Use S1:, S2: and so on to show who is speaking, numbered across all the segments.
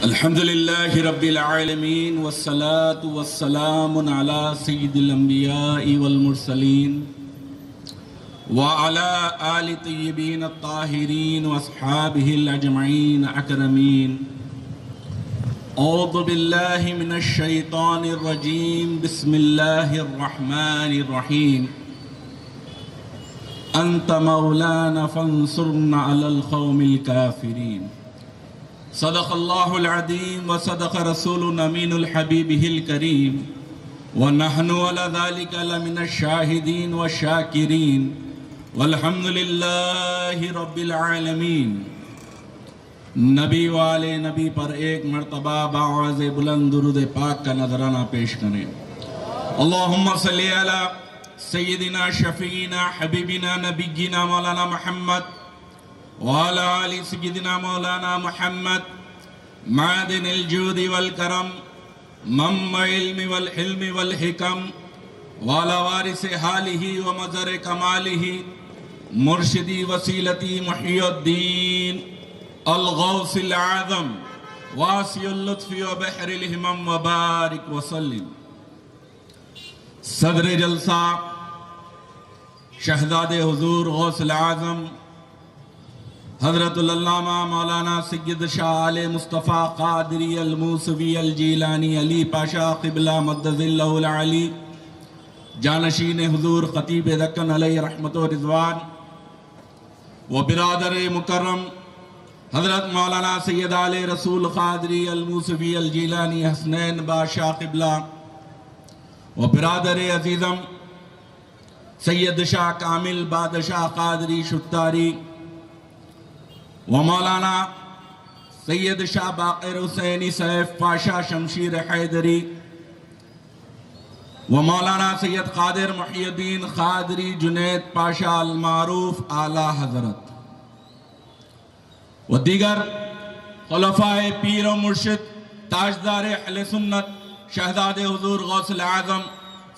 S1: अल्हम्दुलिल्लाहि रब्बिल आलमीन वस्सलातु वस्सलामु अला सय्यिदिल अंबिया'i वल मुरसलीन व अला आलि तय्यिबीन अत्ताहिरीन व अस्हाबिहिल अजमईन अकरमीन। औज़ु बिल्लाहि मिनश शैतानिर रजीम। बिस्मिल्लाहिर रहमानिर रहीम। अंत मौलाना फंसुरना अलल कौमिल काफिरीन। सदक़ल्लाहुल अज़ीम व सदक़ रसूलुल अमीनुल हबीबिहिल करीम व नहनु अला ज़ालिका लमिनश शाहिदीन व शाकिरीन वल्हम्दुलिल्लाहि रब्बिल आलमीन। नबी वाले नबी पर एक मर्तबा बाआज़ बुलंद दुरूद पाक का नजराना पेश करें। अल्लाहुम्मा सल्ली अला सय्यिदिना शफीना हबीबिना नबीना मौलाना मुहम्मद वाला आलि सय्यिदिना मौलाना मुहम्मद मादिनिल जूदी वल करम मम्मा इल्मी वल हिल्मी वल हिकम वाला वारिसे हालिही व मज़र कमालिही मुर्शिदी वसीलती मुहियुद्दीन अल गौसिल आज़म वासिउल लुत्फ़ी व बहरिल हिमम व बारिक व सल्लिम। सदर जलसा शहज़ादे हुजूर गौसुल आज़म हज़रतुल अल्लामा मौलाना सय्यद शाह आले मुस्तफ़ा क़ादरी अल मूसवी अल जीलानी अली पाशा क़िबला मद्दज़िल्लहुल आली जानशीन हुजूर ख़तीब दक्कन अलैहि रहमत व रिज़वान व बिरादर मुकर्रम हज़रत मौलाना सय्यद आले रसूल क़ादरी अल मूसवी अल जीलानी हसनैन बादशाह क़िबला व बिरादर अजीज़म सैयद शाह कामिल बादशाह क़ादरी शुत्तारी व मौलाना सैयद शाह बाक़िर हुसैनी सैफ पाशा शमशीर हैदरी व मौलाना सैयद क़ादिर मुहियुद्दीन क़ादरी जुनैद पाशा अल मारूफ आला हज़रत व दीगर खुलफ़ाए पीर व मुर्शिद ताजदार अहले सुन्नत शहज़ादे हुजूर गौसुल आज़म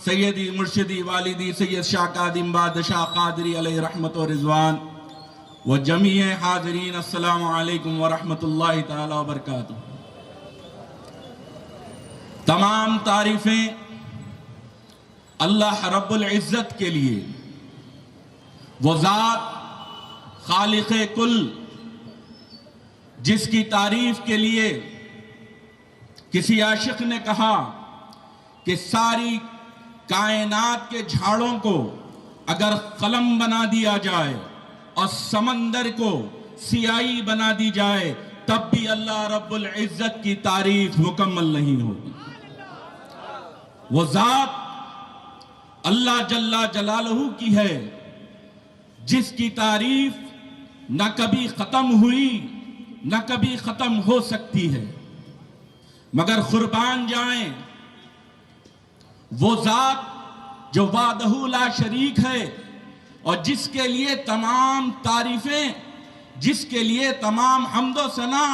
S1: सैयदी मुर्शिदी वालिदी सैयद शाह कादिम बादशाह क़ादरी अलैहि रहमत व रिज़वान व जमीए हाज़रीन अस्सलामु अलैकुम व रहमतुल्लाहि ताला व बरकातुहू। तमाम तारीफ़ें अल्लाह रब्बुल इज़्ज़त के लिए, वो ज़ात खालिक़े कुल जिसकी तारीफ़ के लिए किसी आशिक ने कहा कि सारी कायनात के झाड़ों को अगर कलम बना दिया जाए और समंदर को सियाही बना दी जाए तब भी अल्लाह रब्बुल इज़्ज़त की तारीफ मुकम्मल नहीं होगी। वो ज़ात अल्लाह जल्ला जलालहू की है जिसकी तारीफ न कभी खत्म हुई न कभी खत्म हो सकती है, मगर कुर्बान जाएं वो ज़ात जो वादहू ला शरीक है और जिसके लिए तमाम तारीफें, जिसके लिए हम्द हम्दो सना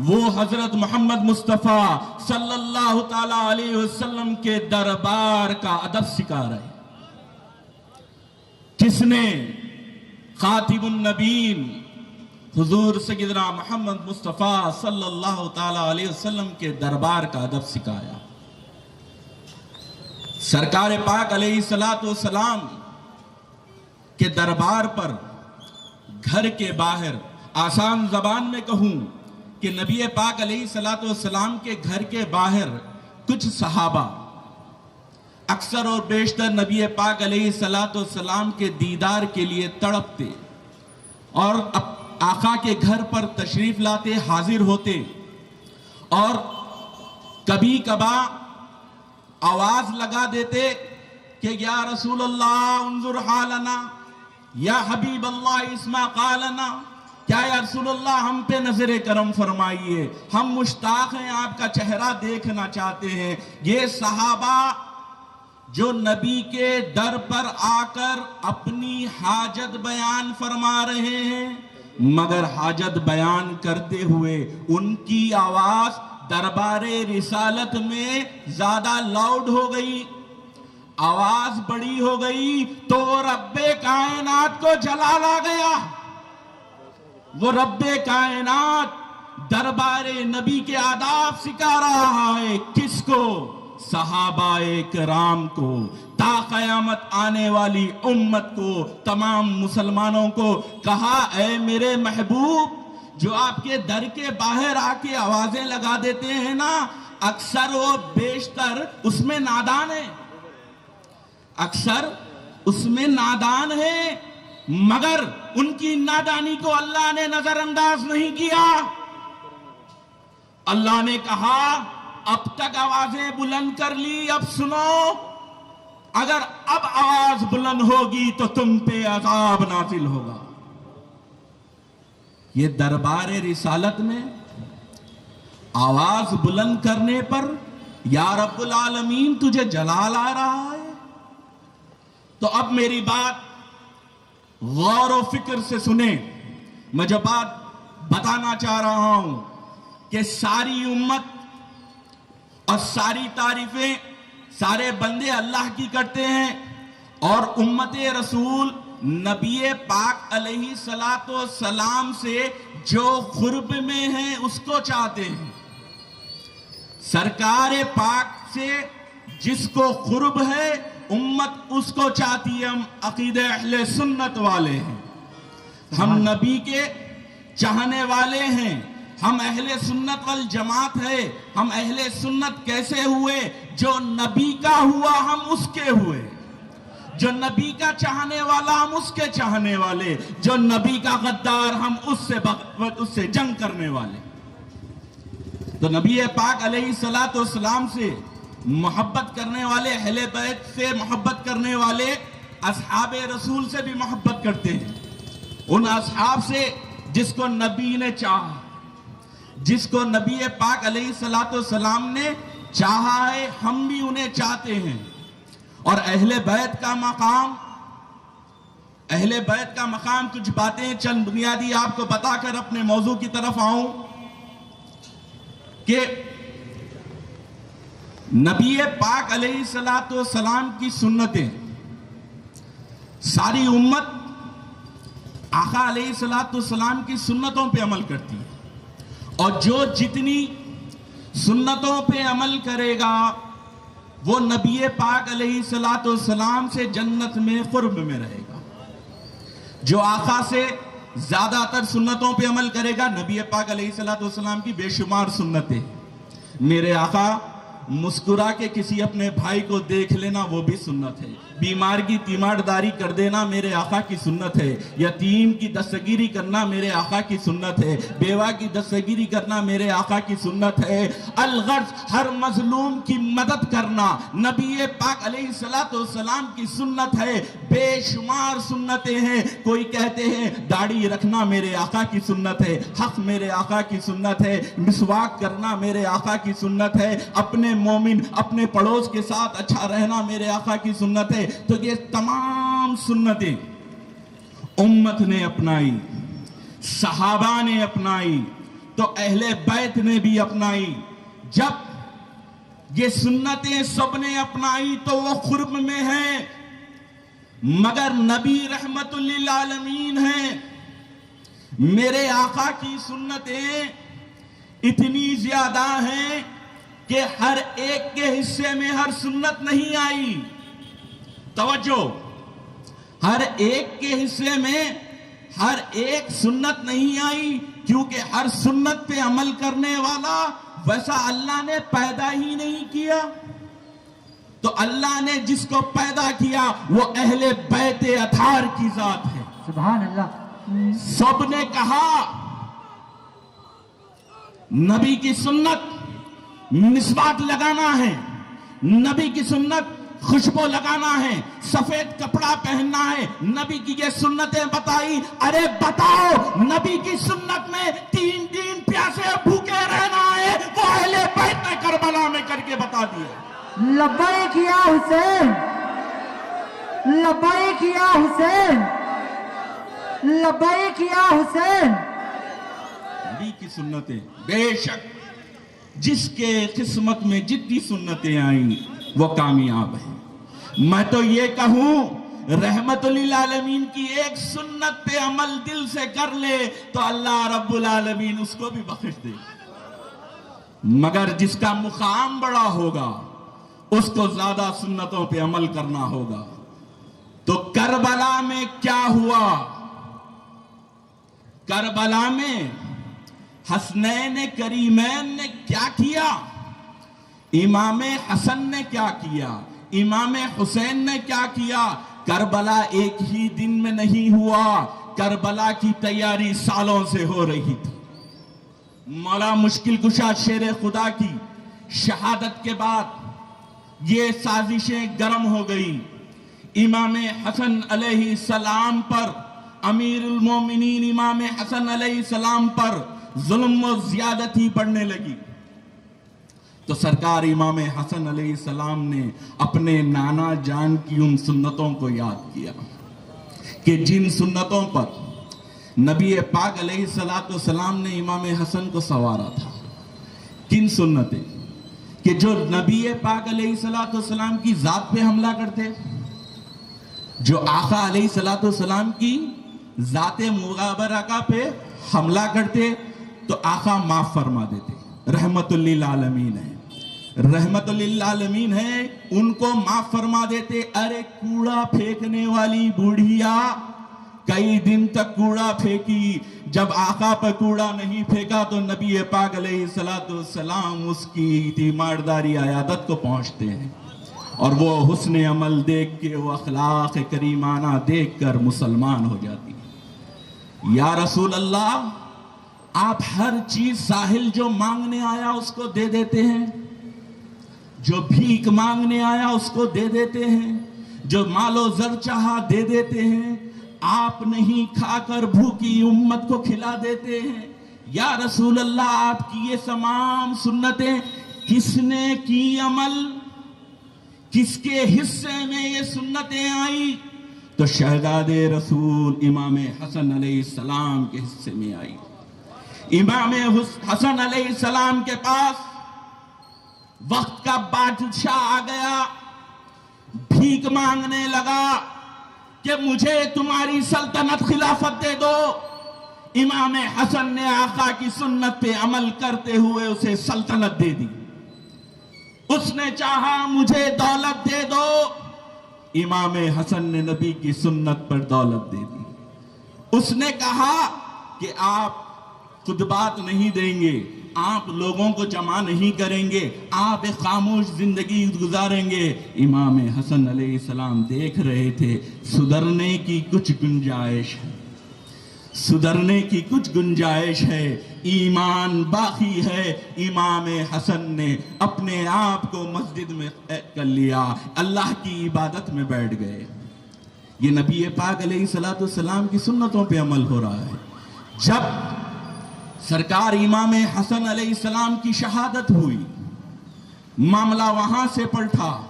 S1: वो हजरत मोहम्मद मुस्तफ़ा सल्लल्लाहु ताला अलैहि वसल्लम के दरबार का अदब सिखा रहे। किसने? खातिमुन नबीन हुजूर सय्यदना मोहम्मद मुस्तफ़ा सल्लल्लाहु ताला अलैहि वसल्लम के दरबार का अदब सिखाया। सरकार पाक अलैहिस्सलातु वस्सलाम के दरबार पर घर के बाहर, आसान जबान में कहूं कि नबी पाक अलैहिस्सलातु वस्सलाम के घर के बाहर कुछ सहाबा अक्सर और बेशतर नबी पाक अलैहिस्सलातु वस्सलाम के दीदार के लिए तड़पते और आका के घर पर तशरीफ लाते, हाजिर होते और कभी कभा आवाज लगा देते कि या रसूल अल्लाह उन्जुर हालना, या हबीब अल्लाह इस्मा कालना, क्या या रसूल अल्लाह हम पे नजर करम फरमाइए, हम मुश्ताक हैं, आपका चेहरा देखना चाहते हैं। ये सहाबा जो नबी के दर पर आकर अपनी हाजत बयान फरमा रहे हैं, मगर हाजत बयान करते हुए उनकी आवाज दरबारे रिसालत में ज्यादा लाउड हो गई, आवाज बड़ी हो गई तो रब्बे कायनात को जलाल आ गया। वो रब्बे कायनात दरबारे नबी के आदाब सिखा रहा है। किसको? सहाबाए किराम को, ता कयामत आने वाली उम्मत को, तमाम मुसलमानों को कहा, ऐ मेरे महबूब, जो आपके दर के बाहर आके आवाजें लगा देते हैं ना, अक्सर वो बेशतर उसमें नादान है, अक्सर उसमें नादान है, मगर उनकी नादानी को अल्लाह ने नजरअंदाज नहीं किया। अल्लाह ने कहा, अब तक आवाजें बुलंद कर ली, अब सुनो, अगर अब आवाज बुलंद होगी तो तुम पे अजाब नाजिल होगा। ये दरबार रिसालत में आवाज बुलंद करने पर या रब्बुल आलमीन तुझे जलाल आ रहा है। तो अब मेरी बात गौर और फिक्र से सुने। मैं जो बात बताना चाह रहा हूं कि सारी उम्मत और सारी तारीफें सारे बंदे अल्लाह की करते हैं और उम्मते रसूल नबी पाक अलैहि सलातो सलाम से जो खुर्ब में है उसको चाहते हैं। सरकार पाक से जिसको खुर्ब है उम्मत उसको चाहती है। हम अकीदे अहले सुन्नत वाले हैं, हम नबी के चाहने वाले हैं, हम अहले सुन्नत वल जमात है। हम अहले सुन्नत कैसे हुए? जो नबी का हुआ हम उसके हुए, जो नबी का चाहने वाला हम उसके चाहने वाले, जो नबी का गद्दार हम उससे जंग करने वाले। तो नबी पाक अलैहिस्सलातु वस्सलाम से मोहब्बत करने वाले, अहले बैत से मोहब्बत करने वाले असहाबे रसूल से भी मोहब्बत करते हैं। उन असहाब से जिसको नबी ने चाहा, जिसको नबी पाक अलैहिस्सलातु वस्सलाम ने चाहा है, हम भी उन्हें चाहते हैं। और अहले बैत का मकाम, अहले बैत का मकाम, कुछ बातें चंद बुनियादी आपको बताकर अपने मौजू की तरफ आऊं कि नबी पाक अलैहिस्सलातु वस्सलाम की सुन्नतें सारी उम्मत आका अलैहिस्सलातु वस्सलाम की सुन्नतों पे अमल करती है। और जो जितनी सुन्नतों पे अमल करेगा वो नबी पाक अलैहिस्सलातु वस्सलाम से जन्नत में कुर्ब में रहेगा। जो आका से ज्यादातर सुन्नतों पे अमल करेगा, नबी पाक अलैहिस्सलातु वस्सलाम की बेशुमार सुन्नतें। मेरे आका मुस्कुरा के किसी अपने भाई को देख लेना वो भी सुन्नत है। बीमार की तीमारदारी कर देना मेरे आका की सुन्नत है। यतीम की दस्तगिरी करना मेरे आका की सुन्नत है। बेवा की दस्तगिरी करना मेरे आका की सुन्नत है। अलगर्ज हर मजलूम की मदद करना नबी पाक अलैहिस्सलातु वस्सलाम की सुन्नत है। बेशुमार सुन्नतें हैं। कोई कहते हैं दाढ़ी रखना मेरे आका की सुन्नत है, हक मेरे आका की सुन्नत है, मिसवाक करना मेरे आका की सुन्नत है, अपने मोमिन अपने पड़ोस के साथ अच्छा रहना मेरे आका की सुन्नत है। तो ये तमाम सुन्नतें उम्मत ने अपनाई, सहाबा ने अपनाई, तो अहले बैत ने भी अपनाई। जब ये सुन्नतें सबने अपनाई तो वो खुर्ब में है, मगर नबी रहमतुल लिल आलमीन है। मेरे आका की सुन्नतें इतनी ज्यादा हैं कि हर एक के हिस्से में हर सुन्नत नहीं आई। तवज्जो, हर एक के हिस्से में हर एक सुन्नत नहीं आई, क्योंकि हर सुन्नत पे अमल करने वाला वैसा अल्लाह ने पैदा ही नहीं किया। तो अल्लाह ने जिसको पैदा किया वो अहले बैते अतार की जात है। सुभान अल्लाह। सबने कहा नबी की सुन्नत मिसवाक लगाना है, नबी की सुन्नत खुशबू लगाना है, सफेद कपड़ा पहनना है, नबी की ये सुन्नतें बताई। अरे बताओ, नबी की सुन्नत में 3 दिन प्यासे भूखे रहना है, वो अहले बैत ने करबला में करके बता दिया।
S2: लब्बैक या हुसैन, लब्बैक या हुसैन, लब्बैक या हुसैन।
S1: नबी की सुन्नतें बेशक जिसके किस्मत में जितनी सुन्नतें आई वो कामयाब है। मैं तो ये कहूं रहमतुल आलमीन की एक सुन्नत पे अमल दिल से कर ले तो अल्लाह रब्बुल आलमीन उसको भी बख्श दे। मगर जिसका मुकाम बड़ा होगा उसको ज्यादा सुन्नतों पे अमल करना होगा। तो करबला में क्या हुआ? करबला में हसनैन करीमैन ने क्या किया? इमाम हसन ने क्या किया? इमाम हुसैन ने क्या किया? करबला एक ही दिन में नहीं हुआ, करबला की तैयारी सालों से हो रही थी। मौला मुश्किल कुशा शेर खुदा की शहादत के बाद ये साजिशें गर्म हो गई। इमाम हसन अलैहि सलाम पर, अमीरुल मोमिनीन इमाम हसन अलैहि सलाम पर जुल्म और ज्यादती बढ़ने लगी। तो सरकार इमाम हसन अलैहि सलाम ने अपने नाना जान की उन सुन्नतों को याद किया कि जिन सुन्नतों पर नबी पाक अलैहि सलातो सलाम ने इमाम हसन को सवारा था। किन सुन्नतें? कि जो नबी पाक अलैहि सलातो सलाम की जात पे हमला करते, जो आका अलैहि सलातो सलाम की जाते मुगाबरका पे हमला करते, तो आका माफ फरमा देते। रहमतुल आलमीन है, रहमतुल आलमीन है, उनको माफ फरमा देते। अरे कूड़ा फेंकने वाली बूढ़िया कई दिन तक कूड़ा फेंकी, जब आका पर कूड़ा नहीं फेंका तो नबी पाक अलैहिस्सलाम उसकी तीमारदारी आयादत को पहुंचते हैं और वो हुस्न अमल देख के, वो अखलाक करीमाना देख कर मुसलमान हो जाती है। या रसूल अल्लाह, आप हर चीज साहिल जो मांगने आया उसको दे देते हैं, जो भीख मांगने आया उसको दे देते हैं, जो मालो जर चाहा दे देते हैं, आप नहीं खाकर भूखी उम्मत को खिला देते हैं। या रसूल अल्लाह, आपकी ये तमाम सुन्नतें किसने की अमल? किसके हिस्से में ये सुन्नतें आई? तो शहजादे रसूल इमाम हसन अलैहिस्सलाम के हिस्से में आई। इमाम हसन अलैहिस्सलाम के पास वक्त का बादशाह आ गया, भीख मांगने लगा कि मुझे तुम्हारी सल्तनत खिलाफत दे दो। इमाम हसन ने आका की सुन्नत पे अमल करते हुए उसे सल्तनत दे दी। उसने चाहा मुझे दौलत दे दो, इमाम हसन ने नबी की सुन्नत पर दौलत दे दी। उसने कहा कि आप खुतबात नहीं देंगे, आप लोगों को जमा नहीं करेंगे, आप एक खामोश जिंदगी गुजारेंगे। इमाम हसन अलैहिस्सलाम देख रहे थे सुधरने की कुछ गुंजाइश है, सुधरने की कुछ गुंजाइश है, ईमान बाकी है। इमाम हसन ने अपने आप को मस्जिद में कर लिया, अल्लाह की इबादत में बैठ गए। ये नबी पाक अलैहिस्सलाम की सुन्नतों पे अमल हो रहा है। जब सरकार इमाम हसन अलैहिस्सलाम की शहादत हुई, मामला वहां से पलटा,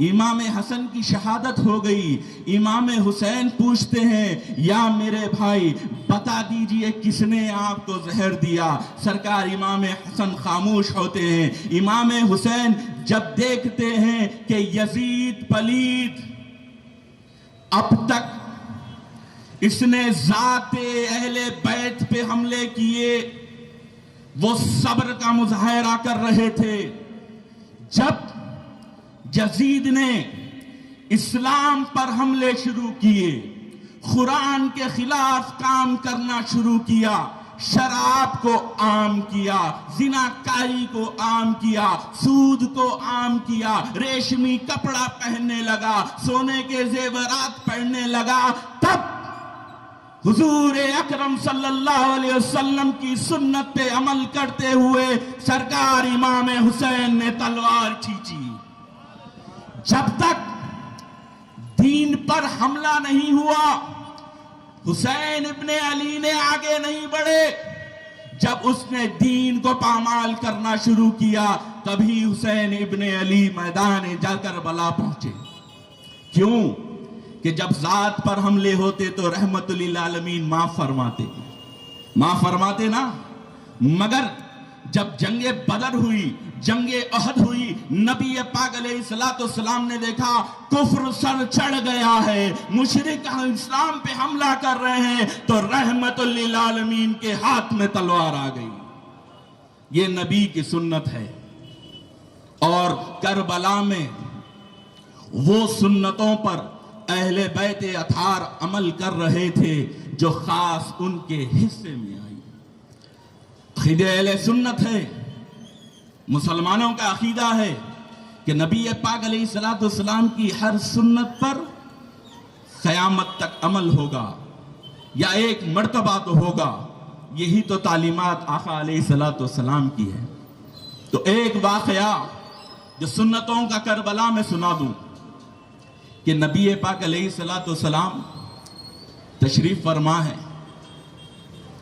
S1: इमाम हसन की शहादत हो गई। इमाम हुसैन पूछते हैं, या मेरे भाई बता दीजिए किसने आपको जहर दिया? सरकार इमाम हसन खामोश होते हैं। इमाम हुसैन जब देखते हैं कि यजीद पलीद अब तक इसने जाते अहले बैत पे हमले किए, वो सब्र का मुजाहरा कर रहे थे। जब यजीद ने इस्लाम पर हमले शुरू किए, कुरान के खिलाफ काम करना शुरू किया, शराब को आम किया, जिनाकारी को आम किया, सूद को आम किया, रेशमी कपड़ा पहनने लगा, सोने के जेवरात पहनने लगा, तब हुजूर अकरम सल्लल्लाहु अलैहि वसल्लम की सुन्नत पे अमल करते हुए सरकार इमाम हुसैन ने तलवार खींची। जब तक दीन पर हमला नहीं हुआ, हुसैन इब्ने अली ने आगे नहीं बढ़े। जब उसने दीन को पामाल करना शुरू किया, तभी हुसैन इब्ने अली मैदान जाकर बला पहुंचे। क्यों? कि जब जात पर हमले होते तो रहमतुल आलमीन माफ फरमाते ना, मगर जब जंगे बदर हुई, जंगे अहद हुई, नबी पाक अलैहिस्सलाम ने देखा कुफ्र सर चढ़ गया है, मुशरिक इस्लाम पे हमला कर रहे हैं, तो रहमतुल लिल आलमीन के हाथ में तलवार आ गई। ये नबी की सुन्नत है। और करबला में वो सुन्नतों पर अहले बैत अथार अमल कर रहे थे जो खास उनके हिस्से में आई। अकीदा अहले सुन्नत है, मुसलमानों का अकीदा है कि नबी पाक अलैहिस्सलाम की हर सुन्नत पर क़यामत तक अमल होगा या एक मर्तबा तो होगा। यही तो तालीमात आका अलैहिस्सलाम की है। तो एक वाक़या जो सुन्नतों का करबला में सुना दूं कि नबी पाक अलैहिस्सलाम तशरीफ फरमा है।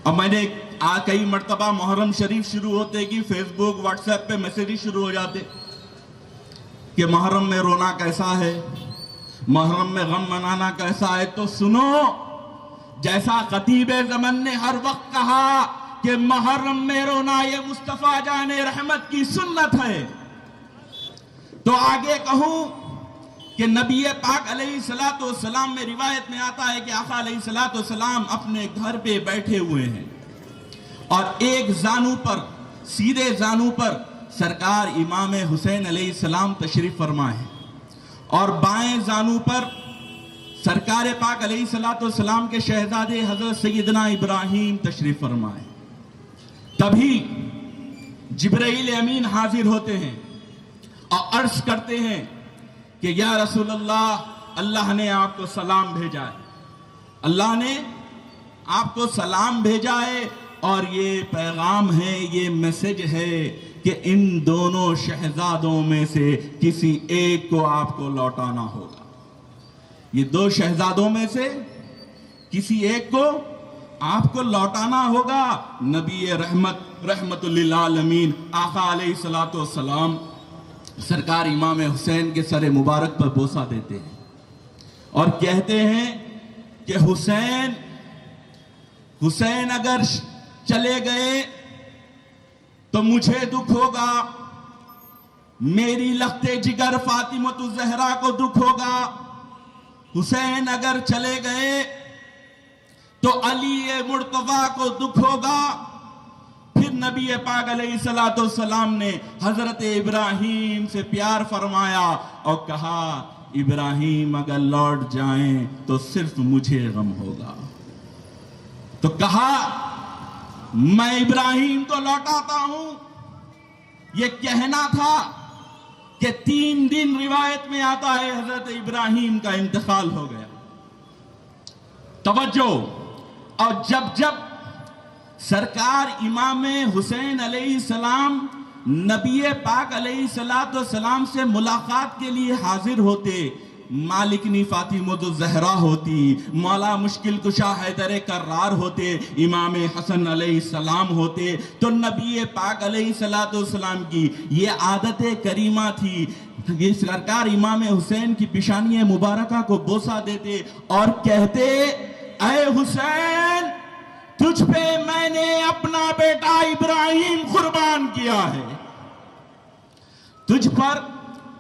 S1: अब मैंने कई मर्तबा मुहर्रम शरीफ शुरू होते कि फेसबुक व्हाट्सएप पे मैसेज शुरू हो जाते कि मुहर्रम में रोना कैसा है, मुहर्रम में गम मनाना कैसा है। तो सुनो, जैसा खतीबे ज़मन ने हर वक्त कहा कि मुहर्रम में रोना ये मुस्तफ़ा जाने रहमत की सुन्नत है, तो आगे कहूं कि नबी पाक अलैहिस्सलाम में रिवायत में आता है कि आका अलैहिस्सलाम अपने घर पे बैठे हुए हैं और एक जानू पर, सीधे जानू पर सरकार इमाम हुसैन अलैहिस्सलाम तशरीफ फरमा है और बाएं जानू पर सरकार पाक अलैहिस्सलाम के शहजादे हजरत सैयदना इब्राहिम तशरीफ फरमा है। तभी जिब्राइल अमीन हाजिर होते हैं और अर्ज करते हैं कि या रसूल अल्लाह, अल्लाह ने आपको सलाम भेजा है, अल्लाह ने आपको सलाम भेजा है और ये पैगाम है, ये मैसेज है कि इन दोनों शहजादों में से किसी एक को आपको लौटाना होगा। ये दो शहजादों में से किसी एक को आपको लौटाना होगा। नबी रहमतुल लिल आलमीन आका अलैहिस्सलाम सरकार इमाम हुसैन के सर मुबारक पर बोसा देते हैं और कहते हैं कि हुसैन अगर चले गए तो मुझे दुख होगा, मेरी लख्ते जिगर फातिमतुज़ ज़हरा को दुख होगा। हुसैन अगर चले गए तो अली मुर्तज़ा को दुख होगा। फिर नबी पाक अलैहिस्सलाम ने हजरत इब्राहिम से प्यार फरमाया और कहा, इब्राहिम अगर लौट जाएं तो सिर्फ मुझे गम होगा। तो कहा, मैं इब्राहिम को लौटाता हूं। यह कहना था कि 3 दिन रिवायत में आता है हजरत इब्राहिम का इंतकाल हो गया। तवज्जो। और जब सरकार इमाम हुसैन अलैहिस्सलाम नबी पाक अलैहिस्सलाम से मुलाकात के लिए हाजिर होते, मालिकनी फातिमतुज़ ज़हरा होती, मौला मुश्किल कुशा हैदर कर्रार होते, इमाम हसन अलैहिस्सलाम होते, तो नबी पाक अलैहिस्सलाम की ये आदत करीमा थी। ये सरकार इमाम हुसैन की पेशानी मुबारका को बोसा देते और कहते, ऐ हुसैन, तुझ पे मैंने अपना बेटा इब्राहिम कुर्बान किया है, तुझ पर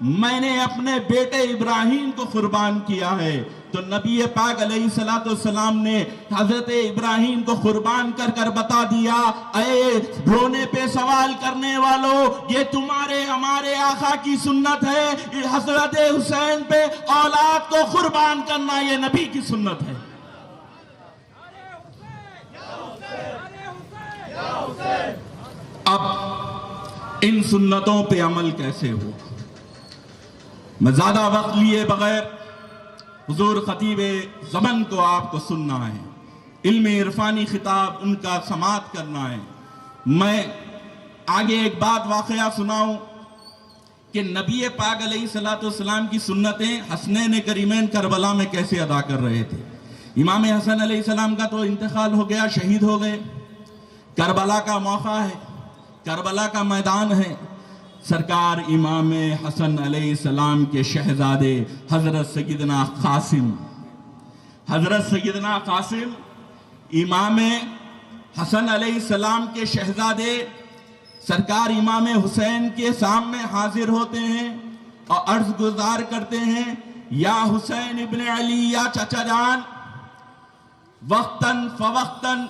S1: मैंने अपने बेटे इब्राहिम को कुर्बान किया है। तो नबी पाक अलैहिस्सलाम ने हजरत इब्राहिम को कुर्बान कर कर बता दिया, ऐ रोने पे सवाल करने वालों, ये तुम्हारे हमारे आका की सुन्नत है। हजरत हुसैन पे औलाद को कुर्बान करना ये नबी की सुन्नत है। अब इन सुन्नतों पे अमल कैसे हो? मैं ज्यादा वक्त लिए बगैर हुजूर खतीबे ज़मन को आपको सुनना है, इल्म इरफानी खिताब उनका समात करना है। मैं आगे एक बात वाक़या सुनाऊं कि नबी पाक अलैहिस्सलाम की सुन्नतें हसनैन करीमैन करबला में कैसे अदा कर रहे थे। इमाम हसन अलैहिस्सलाम का तो इंतकाल हो गया, शहीद हो गए। करबला का मौका है, करबला का मैदान है। सरकार इमाम हसन अलैहिस्सलाम के शहजादे हजरत सैयदना कासिम इमाम हसन अलैहिस्सलाम के शहजादे सरकार इमाम हुसैन के सामने हाजिर होते हैं और अर्ज गुजार करते हैं, या हुसैन इब्ने अली, या चचा जान, वक्तन फवक्तन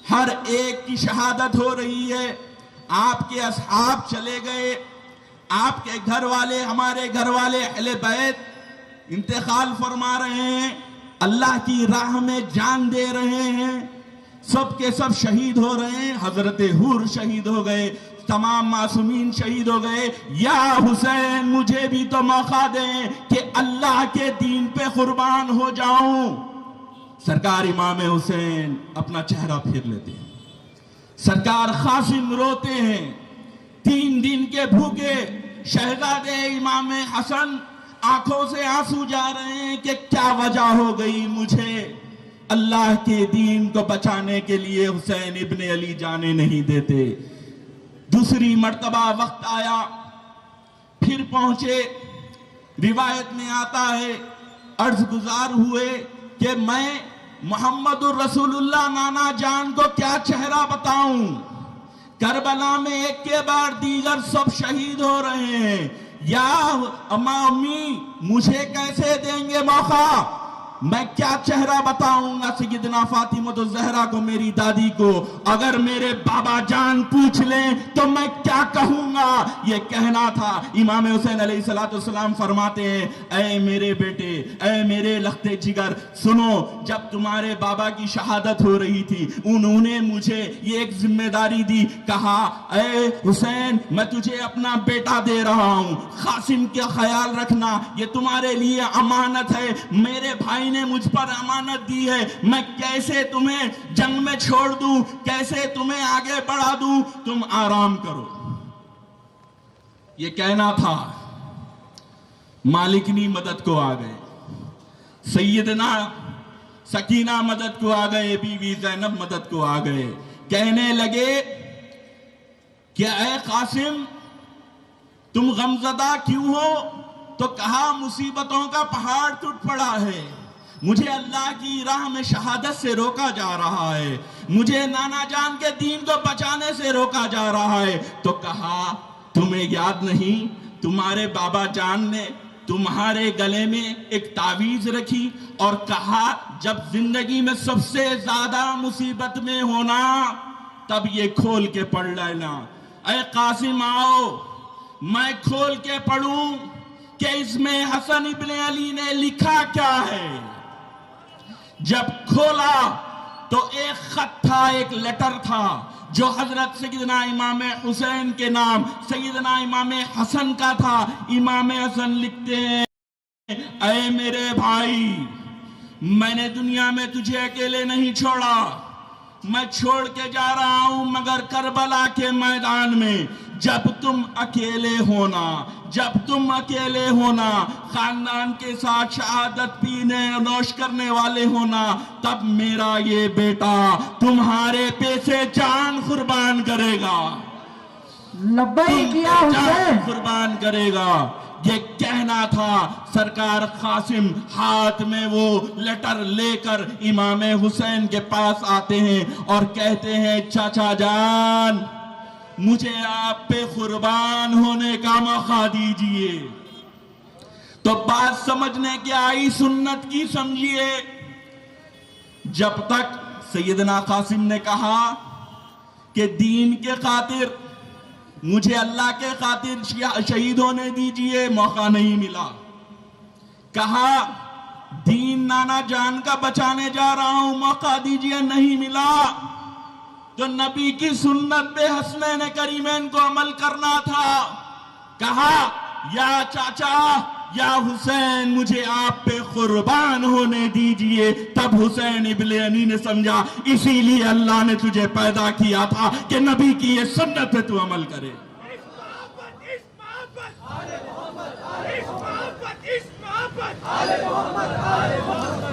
S1: हर एक की शहादत हो रही है। आपके असहाब चले गए, आपके घर वाले, हमारे घर वाले अहले बैत इंतकाल फरमा रहे हैं, अल्लाह की राह में जान दे रहे हैं, सब के सब शहीद हो रहे हैं। हजरत हूर शहीद हो गए, तमाम मासूमीन शहीद हो गए। या हुसैन, मुझे भी तो मौका दें कि अल्लाह के दीन पे कुर्बान हो जाऊं। सरकार इमाम हुसैन अपना चेहरा फेर लेते हैं, सरकार कासिम रोते हैं। 3 दिन के भूखे शहजादे इमाम हसन आंखों से आंसू जा रहे हैं कि क्या वजह हो गई, मुझे अल्लाह के दीन को बचाने के लिए हुसैन इब्ने अली जाने नहीं देते। दूसरी मर्तबा वक्त आया, फिर पहुंचे। रिवायत में आता है, अर्ज गुजार हुए कि मैं मोहम्मदुर रसूलुल्लाह नाना जान को क्या चेहरा बताऊं। करबला में एक के बाद दीगर सब शहीद हो रहे हैं। या अम्मा अम्मी, मुझे कैसे देंगे मौका, मैं क्या चेहरा बताऊंगा सैयदना फातिमा तो ज़हरा को, मेरी दादी को। अगर मेरे बाबा जान पूछ लें तो मैं क्या कहूंगा। ये कहना था। इमाम हुसैन अलैहिस्सलाम फरमाते हैं, ऐ मेरे बेटे, ऐ मेरे लख्ते जिगर, सुनो, जब तुम्हारे बाबा की शहादत हो रही थी, उन्होंने मुझे ये एक जिम्मेदारी दी, कहा, ऐ हुसैन, मैं तुझे अपना बेटा दे रहा हूं, कासिम का ख्याल रखना, ये तुम्हारे लिए अमानत है। मेरे भाई ने मुझ पर अमानत दी है, मैं कैसे तुम्हें जंग में छोड़ दूं, कैसे तुम्हें आगे बढ़ा दूं, तुम आराम करो। ये कहना था। मालिकनी मदद को आ गए, सैयदना सकीना मदद को आ गए, बीवी ज़ैनब मदद को आ गए। कहने लगे कि ऐ कासिम, तुम गमज़दा क्यों हो? तो कहा, मुसीबतों का पहाड़ टूट पड़ा है, मुझे अल्लाह की राह में शहादत से रोका जा रहा है, मुझे नाना जान के दीन को बचाने से रोका जा रहा है। तो कहा, तुम्हें याद नहीं, तुम्हारे बाबा जान ने तुम्हारे गले में एक तावीज रखी और कहा, जब जिंदगी में सबसे ज्यादा मुसीबत में होना तब ये खोल के पढ़ लेना। ऐ कासिम, आओ मैं खोल के पढ़ूं कि इसमें हसन इब्ने अली ने लिखा क्या है। जब खोला तो एक खत था, एक लेटर था, जो हजरत सैयदना इमाम हुसैन के नाम सैयदना इमाम हसन का था। इमाम हसन लिखते हैं, ऐ मेरे भाई, मैंने दुनिया में तुझे अकेले नहीं छोड़ा, मैं छोड़ के जा रहा हूं, मगर करबला के मैदान में जब तुम अकेले होना, जब तुम अकेले होना, खानदान के साथ शहादत पीने नोश करने वाले होना, तब मेरा ये बेटा तुम्हारे पैसे जान कुर्बान करेगा,
S2: लब्बैक या हुसैन,
S1: कुर्बान करेगा। ये कहना था। सरकार कासिम हाथ में वो लेटर लेकर इमाम हुसैन के पास आते हैं और कहते हैं, चाचा जान, मुझे आप पे कुर्बान होने का मौका दीजिए। तो बात समझने की आई, सुन्नत की समझिए। जब तक सैयदना कासिम ने कहा कि दीन के खातिर, मुझे अल्लाह के खातिर शहीद होने दीजिए, मौका नहीं मिला। कहा, दीन नाना जान का बचाने जा रहा हूं, मौका दीजिए, नहीं मिला। जो नबी की सुन्नत पे हसनैन करीमैन को अमल करना था, कहा, या चाचा, या हुसैन, मुझे आप पे कुर्बान होने दीजिए। तब हुसैन इब्ने अली ने समझा, इसीलिए अल्लाह ने तुझे पैदा किया था कि नबी की ये सुन्नत पे तू अमल करे।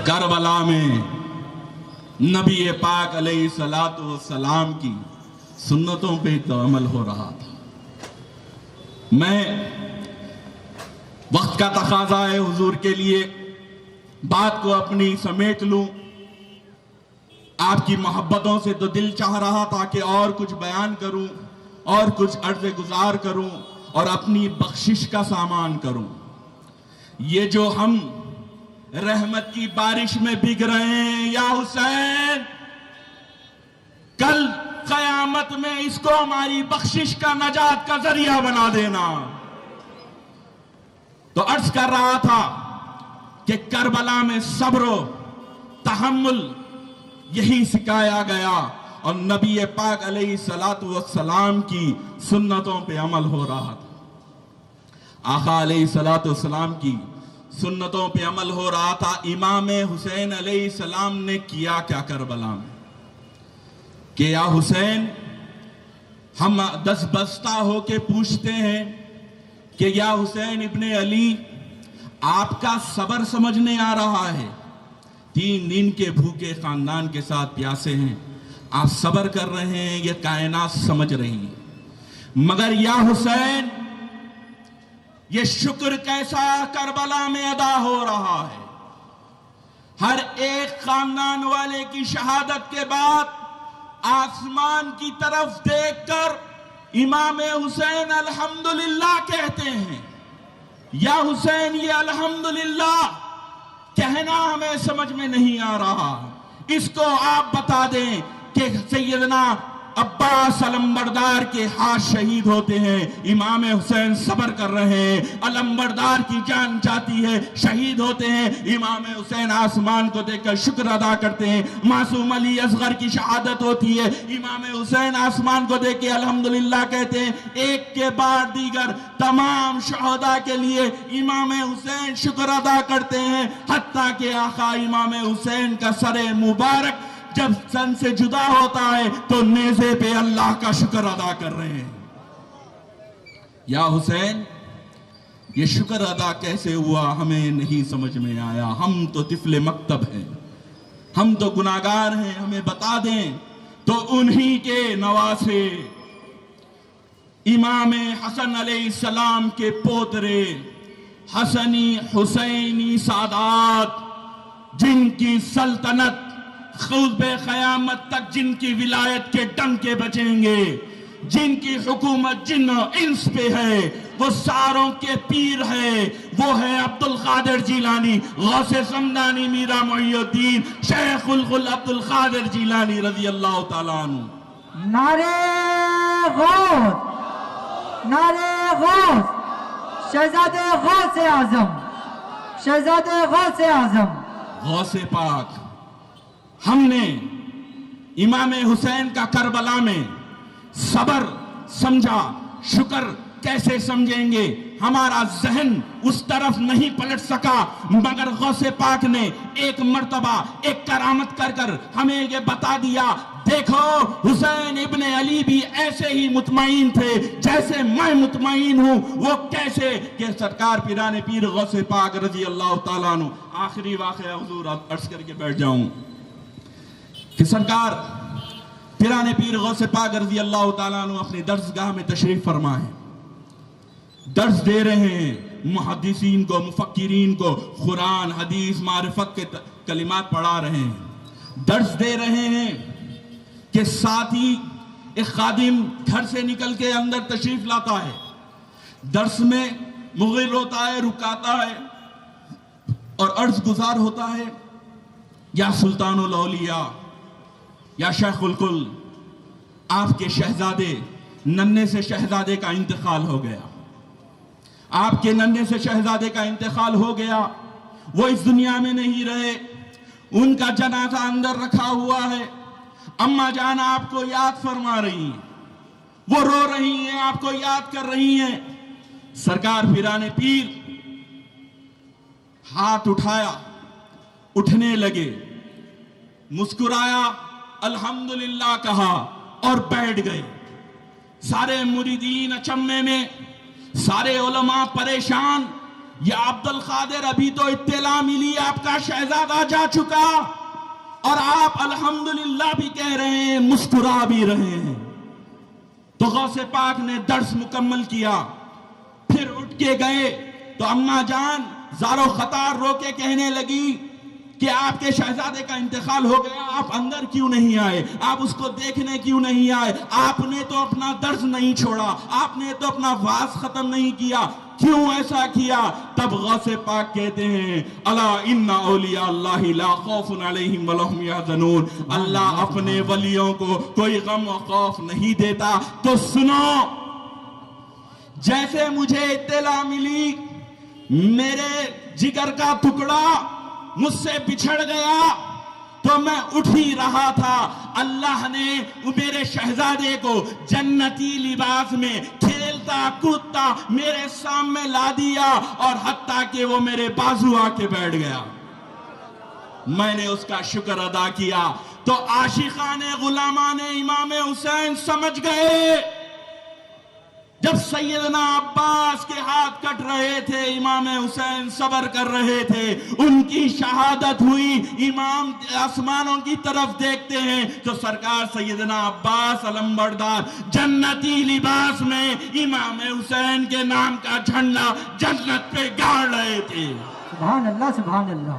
S1: करबला में नबी पाक अलैहिस्सलातु वस्सलाम की सुन्नतों पे तो अमल हो रहा था। मैं, वक्त का तकाजा है हुजूर के लिए, बात को अपनी समेट लूं। आपकी मोहब्बतों से तो दिल चाह रहा था कि और कुछ बयान करूं, और कुछ अर्ज़ गुजार करूं और अपनी बख्शिश का सामान करूं। ये जो हम रहमत की बारिश में भीग रहे हैं या हुसैन, कल क़यामत में इसको हमारी बख्शिश का, नजात का जरिया बना देना। तो अर्ज कर रहा था कि करबला में सब्र तहम्मुल यही सिखाया गया और नबी पाक अलैहिस्सलातु वस्सलाम की सुन्नतों पे अमल हो रहा था। आका अलैहिस्सलातु वस्सलाम की सुन्नतों पे अमल हो रहा था। इमाम हुसैन अलैहिस्सलाम ने किया क्या करबला में कि या हुसैन, हम दस बस्ता होके पूछते हैं कि या हुसैन इब्ने अली, आपका सबर समझने आ रहा है। 3 दिन के भूखे खानदान के साथ प्यासे हैं, आप सबर कर रहे हैं, ये कायनात समझ रही है। मगर या हुसैन, ये शुक्र कैसा करबला में अदा हो रहा है। हर एक खानदान वाले की शहादत के बाद आसमान की तरफ देखकर इमाम हुसैन अल्हम्दुलिल्लाह कहते हैं। या हुसैन, ये अल्हम्दुलिल्लाह कहना हमें समझ में नहीं आ रहा, इसको आप बता दें कि सैयदना अब्बास अलंबरदार के हाथ शहीद होते हैं, इमाम हुसैन सबर कर रहे हैं, अलंबरदार की जान जाती है, शहीद होते हैं, इमाम हुसैन आसमान को देखकर शुक्र अदा करते हैं। मासूम अली असगर की शहादत होती है, इमाम हुसैन आसमान को देख के अल्हम्दुलिल्लाह कहते हैं। एक के बाद दीगर तमाम शहादा के लिए इमाम हुसैन शुक्र अदा करते हैं। हत्ता के आका इमाम हुसैन का सरे मुबारक जब सन से जुदा होता है तो नेज़े पे अल्लाह का शुक्र अदा कर रहे हैं। या हुसैन, ये शुक्र अदा कैसे हुआ हमें नहीं समझ में आया। हम तो तिफले मकतब हैं, हम तो गुनाहगार हैं, हमें बता दें। तो उन्हीं के नवासे इमाम हसन अलैहिस्सलाम के पोतरे हसनी हुसैनी सादात, जिनकी सल्तनत खुतबे क़यामत तक, जिनकी विलायत के डंके बजेंगे, जिनकी हुकूमत जिन्न इंस पे है, वो सारों के पीर है। वो है अब्दुल कादिर जिलानी, गौसे समदानी, मीरा मुहियुद्दीन, शेखुल कुल अब्दुल कादिर जिलानी रज़ी अल्लाह ताला अन्हु।
S2: नारे गौस, नारे गौस, शहजादे गौसे आजम, शहजादे गौसे आजम,
S1: गौसे पाक। हमने इमाम हुसैन का करबला में सबर समझा, शुक्र कैसे समझेंगे, हमारा जहन उस तरफ नहीं पलट सका। मगर गौसे पाक ने एक मर्तबा एक करामत कर कर हमें ये बता दिया, देखो हुसैन इब्ने अली भी ऐसे ही मुतमईन थे जैसे मैं मुतमईन हूं। वो कैसे कि सरकार पिराने पीर गौसे पाक रजी अल्लाह ताला अन्हु, आखिरी वाक़या हुजूर अर्ज करके बैठ जाऊं कि सरकार पिराने पीर गौसे पाक रज़ी अल्लाह ताला अन्हु अपनी दर्सगाह में तशरीफ फरमा है, दर्स दे रहे हैं मुहद्दिसीन को, मुफक्किरीन को, कुरान हदीस मारिफत के कलिमात पढ़ा रहे हैं, दर्स दे रहे हैं कि साथ ही एक खादिम घर से निकल के अंदर तशरीफ लाता है, दर्स में मुग़िल होता है, रुकाता है और अर्ज गुजार होता है, या सुल्तानुल औलिया, या शेखुल कुल, आपके शहजादे, नन्हे से शहजादे का इंतकाल हो गया, आपके नन्हे से शहजादे का इंतकाल हो गया, वो इस दुनिया में नहीं रहे, उनका जनाजा अंदर रखा हुआ है। अम्मा जान आपको याद फरमा रही हैं, वो रो रही हैं, आपको याद कर रही हैं। सरकार पिराने पीर हाथ उठाया, उठने लगे, मुस्कुराया, अल्हम्दुलिल्लाह कहा और बैठ गए। सारे मुरीदीन अचम्मे में, सारे उलमा परेशान। या अब्दुल कादिर, अभी तो इत्तला मिली आपका शहजादा जा चुका और आप अल्हम्दुलिल्लाह भी कह रहे हैं, मुस्कुरा भी रहे हैं। तो गौसे पाक ने दर्स मुकम्मल किया, फिर उठ के गए तो अम्मा जान ज़ारो ख़तार रो के कहने लगी कि आपके शहजादे का इंतकाल हो गया, आप अंदर क्यों नहीं आए, आप उसको देखने क्यों नहीं आए, आपने तो अपना दर्द नहीं छोड़ा, आपने तो अपना वास खत्म नहीं किया, क्यों ऐसा किया? तब गौसे पाक कहते हैं अला इन्ना औलिया अल्लाहि ला खौफुन अलैहिम वला हुम यहज़नून, अल्लाह अपने वलियों को कोई गम और खौफ नहीं देता। तो सुनो, जैसे मुझे इत्तला मिली मेरे जिगर का टुकड़ा मुझसे बिछड़ गया तो मैं उठ ही रहा था, अल्लाह ने मेरे शहजादे को जन्नती लिबास में खेलता कूदता मेरे सामने ला दिया और हत्ता कि वो मेरे बाजू आके बैठ गया। मैंने उसका शुक्र अदा किया। तो आशिकाने गुलामाने इमाम हुसैन समझ गए, जब सैयदना अब्बास के हाथ कट रहे थे, इमाम हुसैन सब्र कर रहे थे, उनकी शहादत हुई, इमाम आसमानों की तरफ देखते हैं तो सरकार सैयदना अब्बास अलंबरदार जन्नती लिबास में इमाम हुसैन के नाम का झंडा जन्नत पे गाड़ रहे थे।
S2: सुभान अल्लाह, सुभान अल्लाह।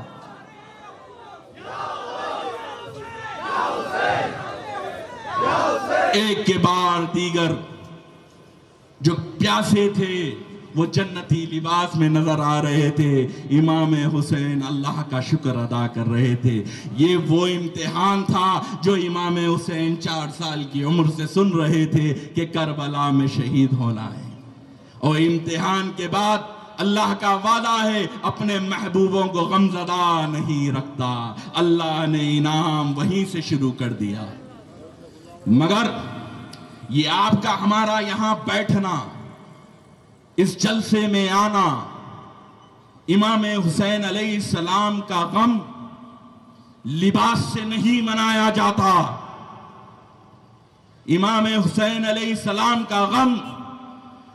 S1: एक के बाद दीगर जो प्यासे थे वो जन्नती लिबास में नजर आ रहे थे, इमाम हुसैन अल्लाह का शुक्र अदा कर रहे थे। ये वो इम्तिहान था जो इमाम हुसैन 4 साल की उम्र से सुन रहे थे कि करबला में शहीद होना है, और इम्तिहान के बाद अल्लाह का वादा है अपने महबूबों को गमज़दा नहीं रखता। अल्लाह ने इनाम वहीं से शुरू कर दिया। मगर ये आपका हमारा यहां बैठना, इस जलसे में आना, इमाम हुसैन अलैहिस्सलाम का गम लिबास से नहीं मनाया जाता। इमाम हुसैन अलैहिस्सलाम का गम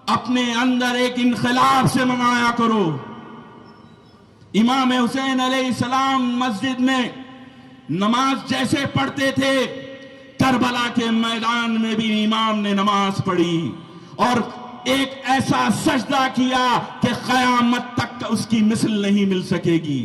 S1: अपने अंदर एक इनकलाब से मनाया करो। इमाम हुसैन अलैहिस्सलाम मस्जिद में नमाज जैसे पढ़ते थे, करबला के मैदान में भी इमाम ने नमाज पढ़ी और एक ऐसा सजदा किया कि क़यामत तक उसकी मिसल नहीं मिल सकेगी।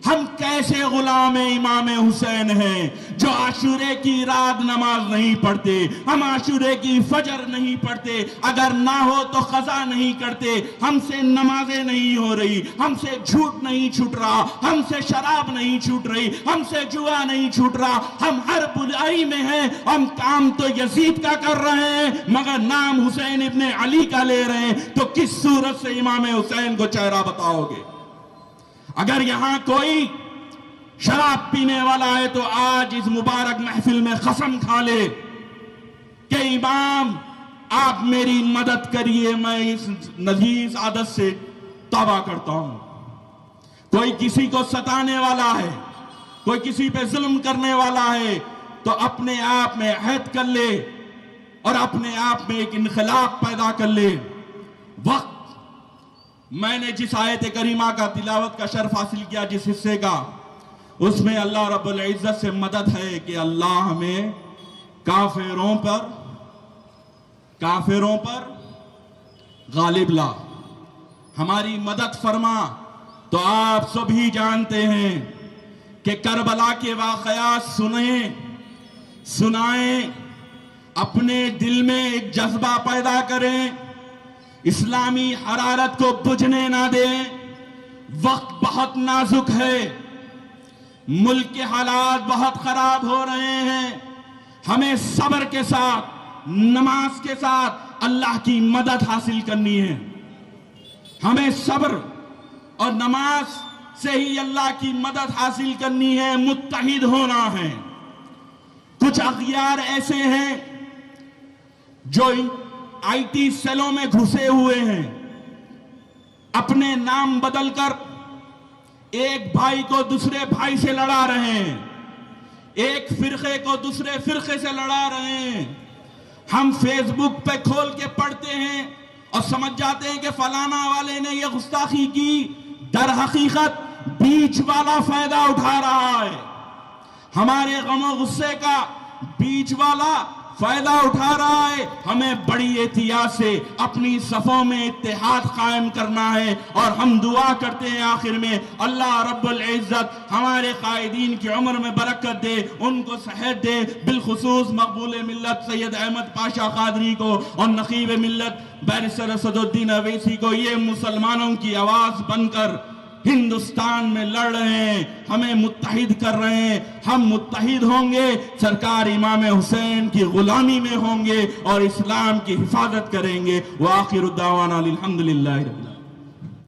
S1: हम कैसे गुलाम इमाम हुसैन हैं जो आशूरे की रात नमाज नहीं पढ़ते, हम आशूरे की फजर नहीं पढ़ते, अगर ना हो तो क़ज़ा नहीं करते, हमसे नमाजें नहीं हो रही, हमसे झूठ नहीं छूट रहा, हमसे शराब नहीं छूट रही, हमसे जुआ नहीं छूट रहा, हम हर बुराई में हैं, हम काम तो यजीद का कर रहे हैं मगर नाम हुसैन इब्ने अली का ले रहे हैं। तो किस सूरत से इमाम हुसैन को चेहरा बताओगे? अगर यहां कोई शराब पीने वाला है तो आज इस मुबारक महफिल में कसम खा ले कि इमाम आप मेरी मदद करिए, मैं इस नजीस आदत से तौबा करता हूं। कोई किसी को सताने वाला है, कोई किसी पे जुल्म करने वाला है तो अपने आप में अहद कर ले और अपने आप में एक इनकलाब पैदा कर ले। वक्त मैंने जिस आयत करीमा का तिलावत का शर्फ हासिल किया, जिस हिस्से का, उसमें अल्लाह रब्बुल इज्जत से मदद है कि अल्लाह हमें काफिरों पर गालिब ला, हमारी मदद फरमा। तो आप सभी जानते हैं कि करबला के वाक़यात सुनाएं, अपने दिल में एक जज्बा पैदा करें, इस्लामी हरारत को बुझने ना दें। वक्त बहुत नाजुक है, मुल्क के हालात बहुत खराब हो रहे हैं, हमें सब्र के साथ, नमाज के साथ अल्लाह की मदद हासिल करनी है। हमें सब्र और नमाज से ही अल्लाह की मदद हासिल करनी है, मुत्तहिद होना है। कुछ अग़ियार ऐसे हैं जो आईटी सेलों में घुसे हुए हैं, अपने नाम बदलकर एक भाई को दूसरे भाई से लड़ा रहे हैं, एक फिरके को दूसरे फिरके से लड़ा रहे हैं। हम फेसबुक पे खोल के पढ़ते हैं और समझ जाते हैं कि फलाना वाले ने यह गुस्ताखी की, दर हकीकत बीच वाला फायदा उठा रहा है। हमारे गम और गुस्से का बीच वाला फायदा उठा रहा है। हमें बड़ी एहतियात से अपनी सफ़ों में इत्तेहाद कायम करना है और हम दुआ करते हैं आखिर में अल्लाह रब्बुल इज्जत हमारे कायदीन की उम्र में बरकत दे, उनको सेहत दे, बिलखुसूस मकबूल मिल्लत सैयद अहमद पाशा कादरी को और नकीब मिल्लत बैरिस्टर असदुद्दीन अवैसी को ये मुसलमानों की आवाज बनकर हिंदुस्तान में लड़ रहे हैं, हमें मुत्तहिद कर रहे हैं। हम मुत्तहिद होंगे, सरकार इमाम हुसैन की गुलामी में होंगे और इस्लाम की हिफाजत करेंगे। व आखिर दावाना अल्हम्दुलिल्लाहि रब्बिल आलमीन।